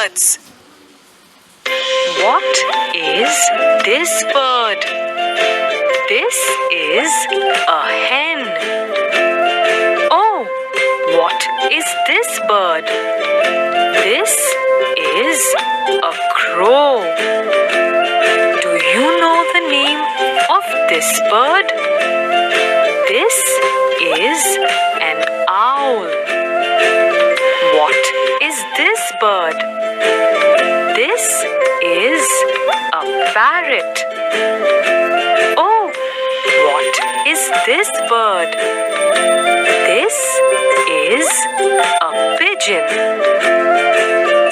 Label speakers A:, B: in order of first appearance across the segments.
A: birds. What is this bird? This is a hen. Oh, what is this bird? This is a crow. Do you know the name of this bird? This is an owl. What is this bird? This is a parrot. Oh, what is this bird? This is a pigeon.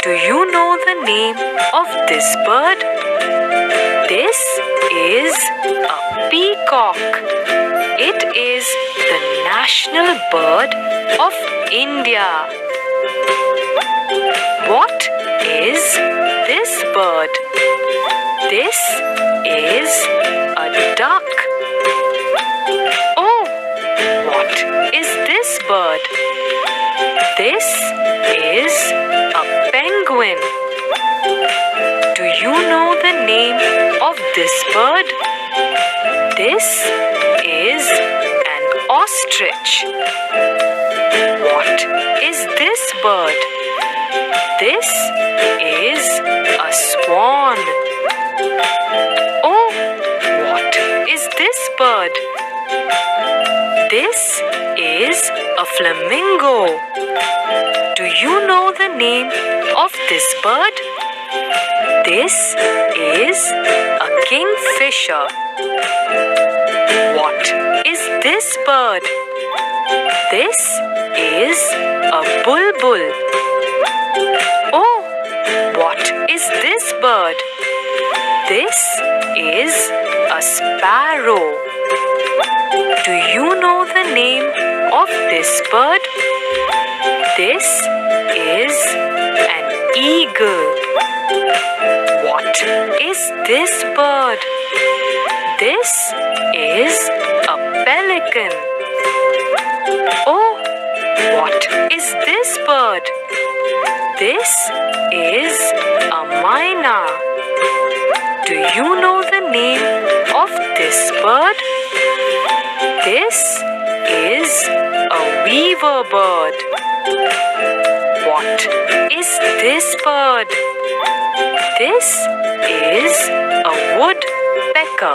A: Do you know the name of this bird? This is a peacock. It is the national bird of India. What is this bird? This is a duck. Oh, what is this bird? This is a penguin. Do you know the name of this bird? This is an ostrich. What is this bird? This is a swan. Oh, what is this bird? This is a flamingo. Do you know the name of this bird? This is a kingfisher. What is this bird? This is a bulbul. Oh, what is this bird? This is a sparrow. Do you know the name of this bird? This is an eagle. What is this bird? This is a pelican. Oh, what is this bird? This is a myna. Do you know the name of this bird? This is a weaver bird. What is this bird? This is a woodpecker.